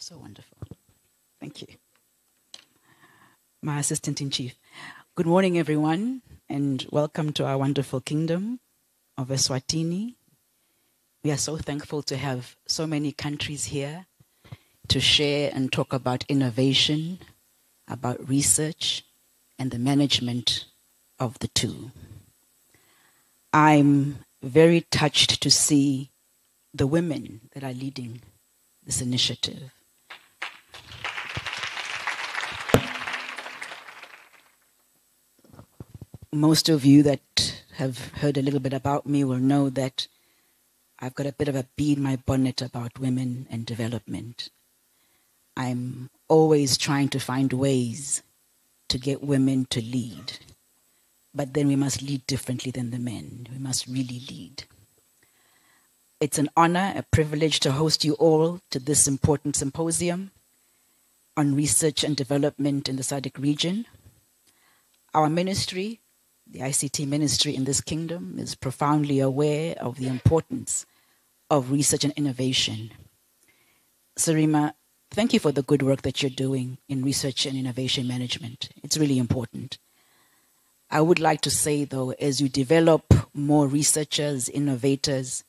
so wonderful. Thank you. My assistant in chief. Good morning, everyone, and welcome to our wonderful kingdom of Eswatini. We are so thankful to have so many countries here to share and talk about innovation, about research, and the management of the two. I'm very touched to see the women that are leading this initiative. Most of you that have heard a little bit about me will know that I've got a bit of a bee in my bonnet about women and development. I'm always trying to find ways to get women to lead. But then we must lead differently than the men. We must really lead. It's an honor, a privilege to host you all to this important symposium on research and development in the SADC region. Our ministry, the ICT ministry in this kingdom, is profoundly aware of the importance of research and innovation. Sarima, thank you for the good work that you're doing in research and innovation management. It's really important. I would like to say, though, as you develop more researchers, innovators,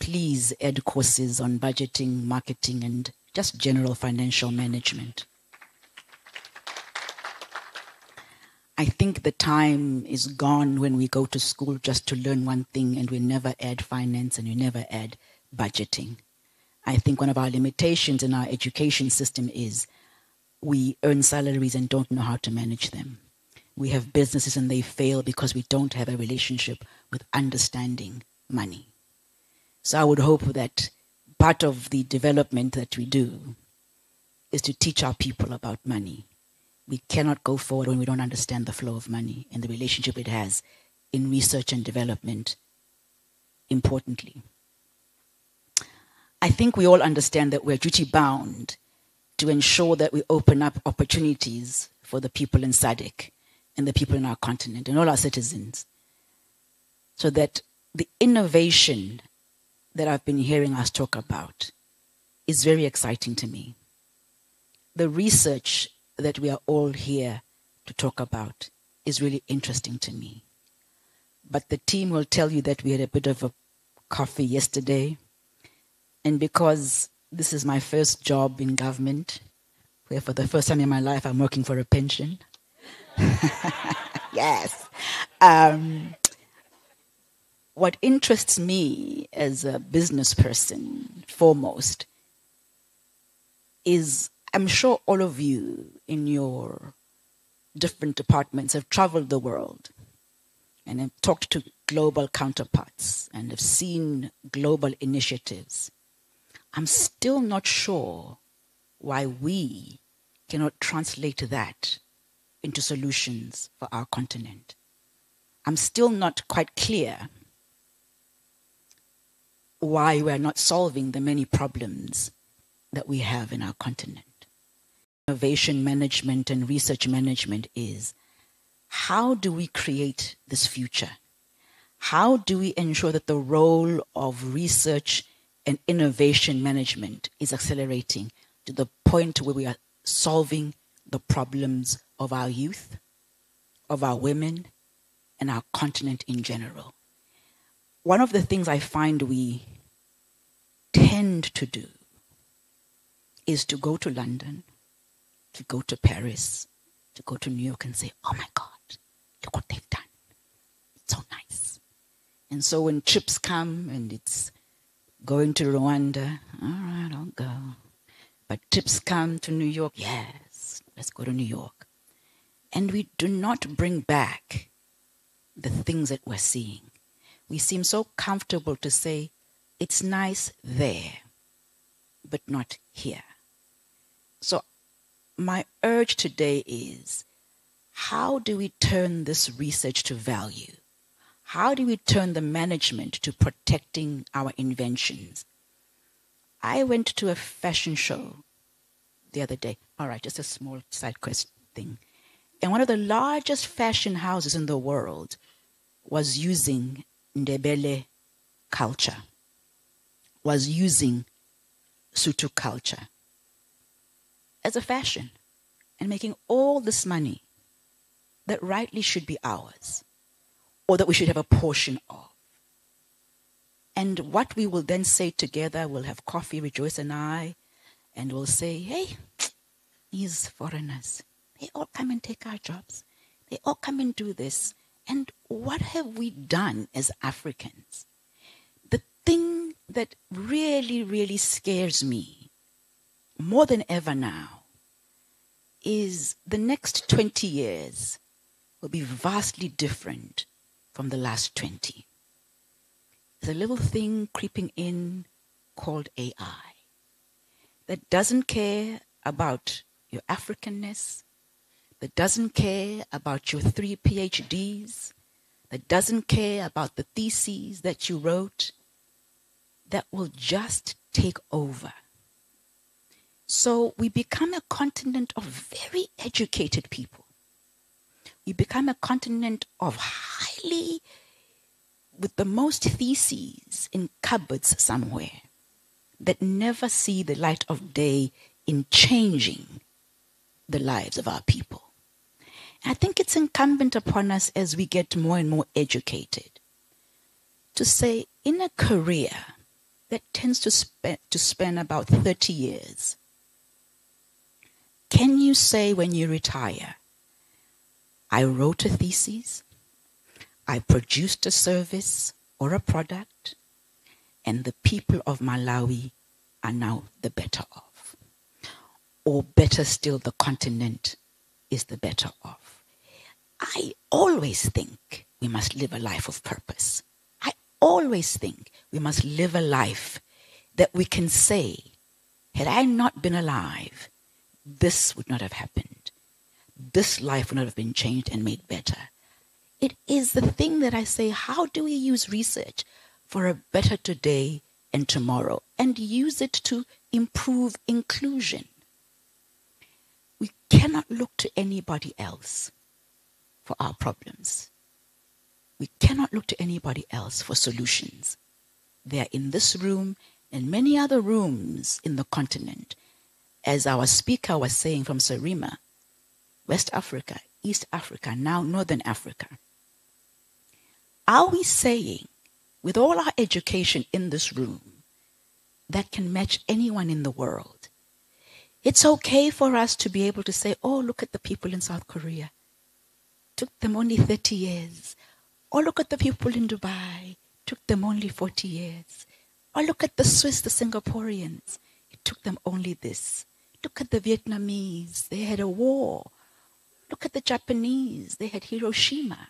please add courses on budgeting, marketing, and just general financial management. I think the time is gone when we go to school just to learn one thing and we never add finance and we never add budgeting. I think one of our limitations in our education system is we earn salaries and don't know how to manage them. We have businesses and they fail because we don't have a relationship with understanding money. So I would hope that part of the development that we do is to teach our people about money. We cannot go forward when we don't understand the flow of money and the relationship it has in research and development, importantly. I think we all understand that we're duty-bound to ensure that we open up opportunities for the people in SADC and the people in our continent and all our citizens, so that the innovation that I've been hearing us talk about is very exciting to me. The research that we are all here to talk about is really interesting to me. But the team will tell you that we had a bit of a coffee yesterday, and because this is my first job in government, where for the first time in my life I'm working for a pension. Yes. What interests me as a business person, foremost, is I'm sure all of you in your different departments have traveled the world and have talked to global counterparts and have seen global initiatives. I'm still not sure why we cannot translate that into solutions for our continent. I'm still not quite clear why we're not solving the many problems that we have in our continent. Innovation management and research management is, how do we create this future? How do we ensure that the role of research and innovation management is accelerating to the point where we are solving the problems of our youth, of our women, and our continent in general? One of the things I find we tend to do is to go to London, to go to Paris, to go to New York and say, oh my God, look what they've done. It's so nice. And so when trips come and it's going to Rwanda, all right, I'll go. But trips come to New York, yes, let's go to New York. And we do not bring back the things that we're seeing. We seem so comfortable to say, it's nice there, but not here. So my urge today is, how do we turn this research to value? How do we turn the management to protecting our inventions? I went to a fashion show the other day. All right, just a small side quest thing. And one of the largest fashion houses in the world was using Ndebele culture, was using Sutu culture. as a fashion and making all this money that rightly should be ours, or that we should have a portion of. And what we will then say together, we'll have coffee, Rejoice and I, and we'll say, hey, these foreigners, they all come and take our jobs. They all come and do this. And what have we done as Africans? The thing that really, really scares me more than ever now is the next 20 years will be vastly different from the last 20. There's a little thing creeping in called AI that doesn't care about your Africanness, that doesn't care about your 3 PhDs, that doesn't care about the theses that you wrote, that will just take over. So we become a continent of very educated people. We become a continent of highly, with the most theses in cupboards somewhere, that never see the light of day in changing the lives of our people. And I think it's incumbent upon us as we get more and more educated to say, in a career that tends to spend about 30 years, can you say when you retire, I wrote a thesis, I produced a service or a product, and the people of Malawi are now the better off? Or better still, the continent is the better off. I always think we must live a life of purpose. I always think we must live a life that we can say, had I not been alive, this would not have happened. This life would not have been changed and made better. It is the thing that I say, how do we use research for a better today and tomorrow, and use it to improve inclusion? We cannot look to anybody else for our problems. We cannot look to anybody else for solutions. They are in this room and many other rooms in the continent. As our speaker was saying from Sarima, West Africa, East Africa, now Northern Africa. Are we saying, with all our education in this room, that can match anyone in the world, it's okay for us to be able to say, oh, look at the people in South Korea. Took them only 30 years. Or look at the people in Dubai. Took them only 40 years. Or look at the Swiss, the Singaporeans. It took them only this. Look at the Vietnamese. They had a war. Look at the Japanese. They had Hiroshima.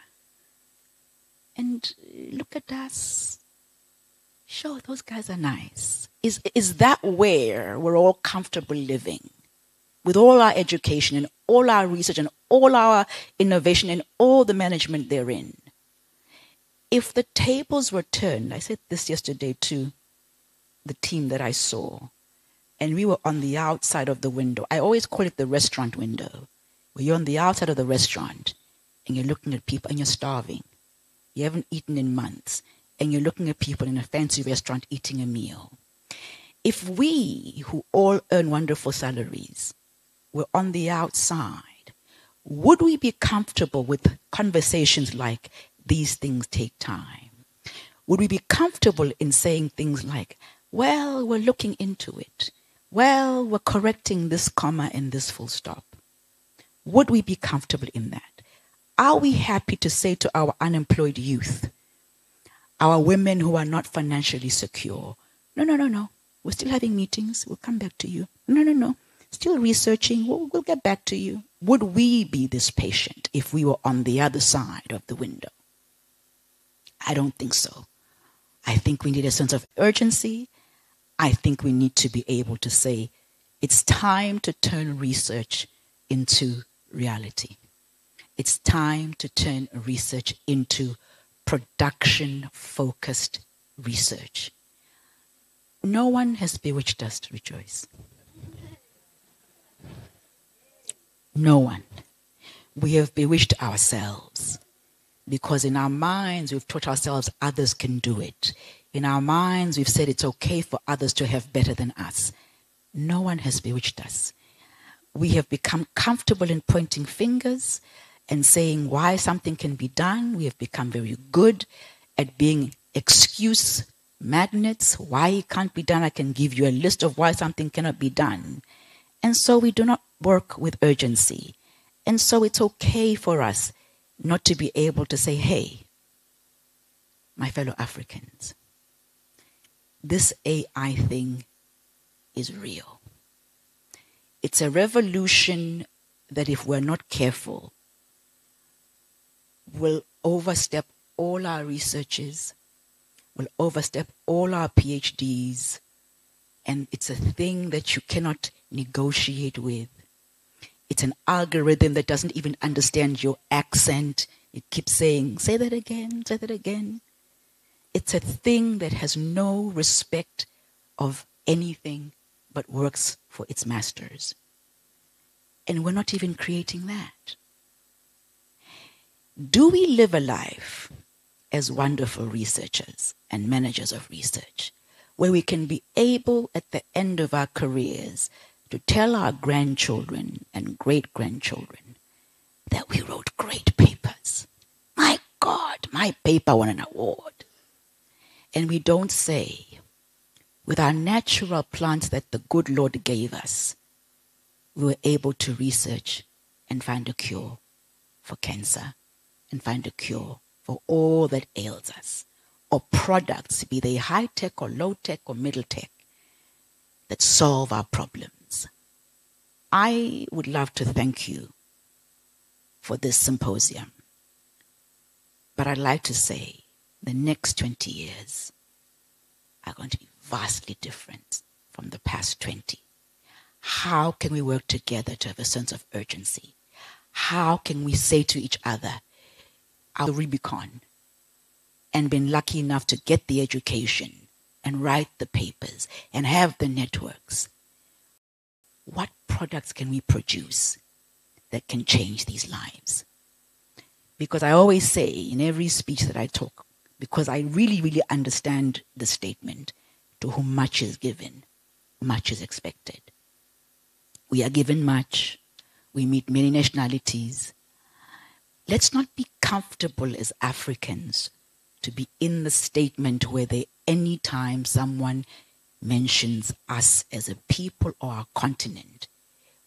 And look at us. Sure, those guys are nice. Is that where we're all comfortable living? With all our education and all our research and all our innovation and all the management therein. If the tables were turned, I said this yesterday to the team that I saw, and we were on the outside of the window. I always call it the restaurant window, where you're on the outside of the restaurant and you're looking at people and you're starving. You haven't eaten in months, and you're looking at people in a fancy restaurant eating a meal. If we, who all earn wonderful salaries, were on the outside, would we be comfortable with conversations like, these things take time? Would we be comfortable in saying things like, well, we're looking into it. Well, we're correcting this comma and this full stop. Would we be comfortable in that? Are we happy to say to our unemployed youth, our women who are not financially secure, no, we're still having meetings, we'll come back to you. No, still researching, we'll get back to you. Would we be this patient if we were on the other side of the window? I don't think so. I think we need a sense of urgency. I think we need to be able to say, it's time to turn research into reality. It's time to turn research into production-focused research. No one has bewitched us to rejoice. No one. We have bewitched ourselves because in our minds we've taught ourselves others can do it. In our minds we've said it's okay for others to have better than us. No one has bewitched us. We have become comfortable in pointing fingers and saying why something can be done. We have become very good at being excuse magnets. Why it can't be done, I can give you a list of why something cannot be done. And so we do not work with urgency. And so it's okay for us not to be able to say, hey, my fellow Africans, this AI thing is real. It's a revolution that, if we're not careful, will overstep all our researches, will overstep all our PhDs, and it's a thing that you cannot negotiate with. It's an algorithm that doesn't even understand your accent. It keeps saying, say that again, say that again. It's a thing that has no respect of anything but works for its masters. And we're not even creating that. Do we live a life as wonderful researchers and managers of research where we can be able at the end of our careers to tell our grandchildren and great-grandchildren that we wrote great papers? My God, my paper won an award. And we don't say, with our natural plants that the good Lord gave us, we were able to research and find a cure for cancer and find a cure for all that ails us, or products, be they high-tech or low-tech or middle-tech, that solve our problems. I would love to thank you for this symposium, but I'd like to say the next 20 years are going to be vastly different from the past 20. How can we work together to have a sense of urgency? How can we say to each other, our Rubicon, and been lucky enough to get the education and write the papers and have the networks? What products can we produce that can change these lives? Because I always say in every speech that I talk, because I really, really understand the statement, to whom much is given, much is expected. We are given much. We meet many nationalities. Let's not be comfortable as Africans to be in the statement where anytime someone mentions us as a people or our continent,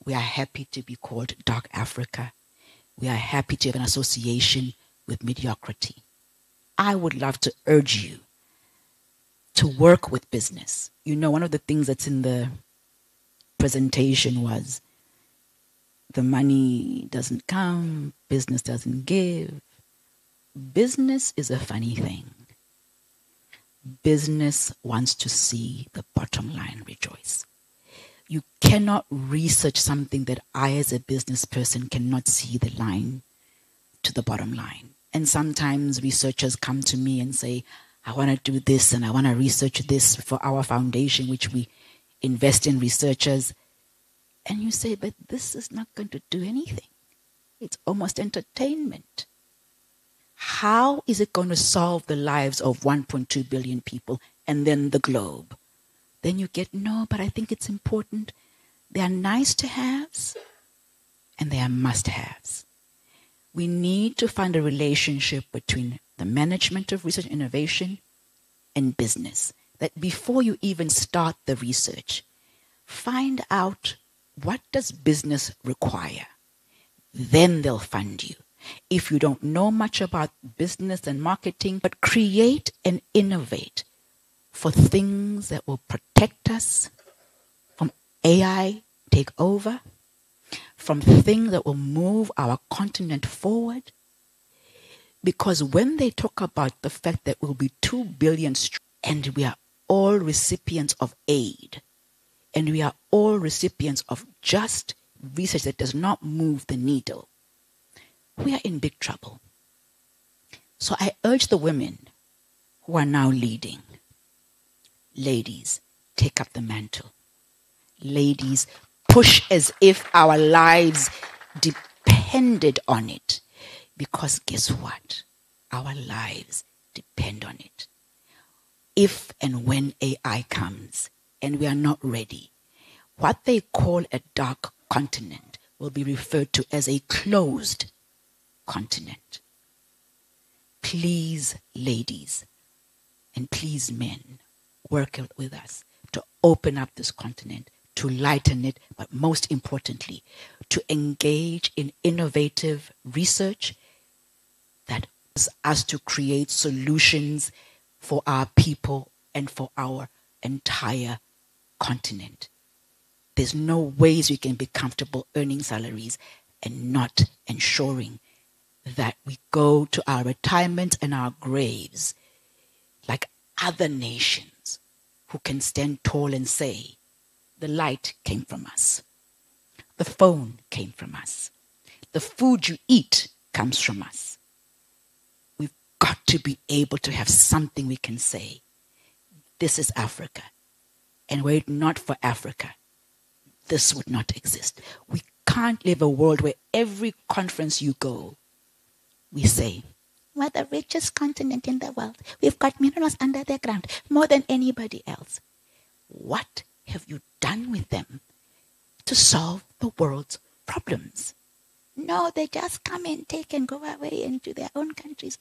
we are happy to be called Dark Africa. We are happy to have an association with mediocrity. I would love to urge you to work with business. You know, one of the things that's in the presentation was the money doesn't come, business doesn't give. Business is a funny thing. Business wants to see the bottom line rejoice. You cannot research something that I, as a business person, cannot see the line to the bottom line. And sometimes researchers come to me and say, I want to do this and I want to research this for our foundation, which we invest in researchers. And you say, but this is not going to do anything. It's almost entertainment. How is it going to solve the lives of 1.2 billion people and then the globe? Then you get, no, but I think it's important. They are nice to haves and they are must haves. We need to find a relationship between the management of research and innovation and business. That before you even start the research, find out, what does business require? Then they'll fund you. If you don't know much about business and marketing, but create and innovate for things that will protect us from AI take over, from things that will move our continent forward. Because when they talk about the fact that we'll be 2 billion and we are all recipients of aid, and we are all recipients of just research that does not move the needle, we are in big trouble. So I urge the women who are now leading, ladies, take up the mantle. Ladies, push as if our lives depended on it. Because guess what? Our lives depend on it. If and when AI comes and we are not ready, what they call a dark continent will be referred to as a closed continent. Please, ladies, and please, men, work with us to open up this continent, to lighten it, but most importantly, to engage in innovative research that allows us to create solutions for our people and for our entire continent. There's no ways we can be comfortable earning salaries and not ensuring that we go to our retirement and our graves like other nations who can stand tall and say, the light came from us. The phone came from us. The food you eat comes from us. We've got to be able to have something we can say. This is Africa. And were it not for Africa, this would not exist. We can't live a world where every conference you go, we say, we're the richest continent in the world. We've got minerals under the ground, more than anybody else. What have you done with them to solve the world's problems? No, they just come and take and go away into their own countries.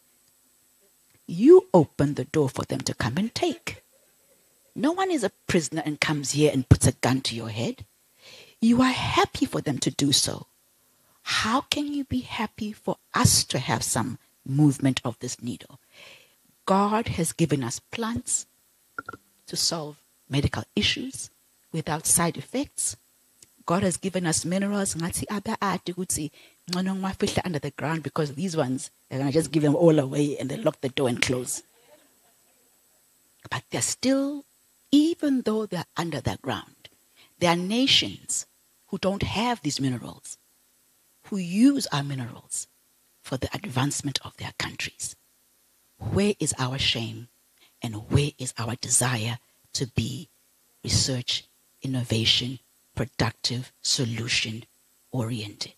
You open the door for them to come and take. No one is a prisoner and comes here and puts a gun to your head. You are happy for them to do so. How can you be happy for us to have some movement of this needle? God has given us plants to solve medical issues without side effects. God has given us minerals under the ground, because these ones, they're going to just give them all away and they lock the door and close. But they're still, even though they're under the ground, there are nations who don't have these minerals, who use our minerals for the advancement of their countries. Where is our shame and where is our desire to be research, innovation, productive, solution-oriented?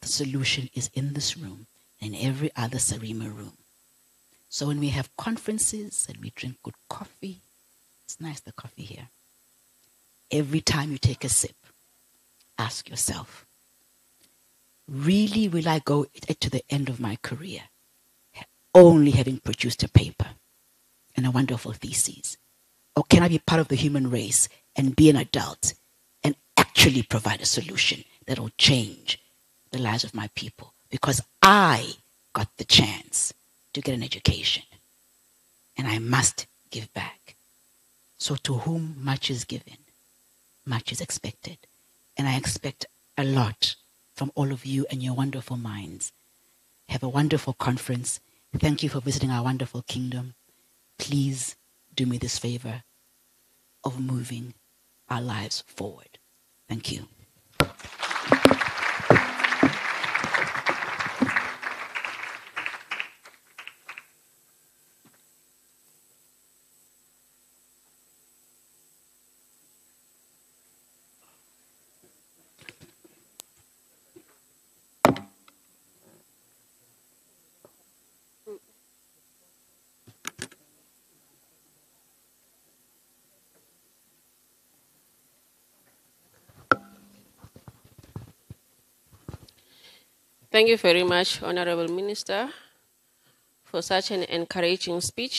The solution is in this room and in every other Sarima room. So when we have conferences and we drink good coffee, it's nice, the coffee here. Every time you take a sip, ask yourself, really will I go to the end of my career only having produced a paper and a wonderful thesis? Or can I be part of the human race and be an adult and actually provide a solution that will change the lives of my people? Because I got the chance to get an education and I must give back. So to whom much is given, much is expected. And I expect a lot from all of you and your wonderful minds. Have a wonderful conference. Thank you for visiting our wonderful kingdom. Please do me this favor of moving our lives forward. Thank you. Thank you very much, Honorable Minister, for such an encouraging speech.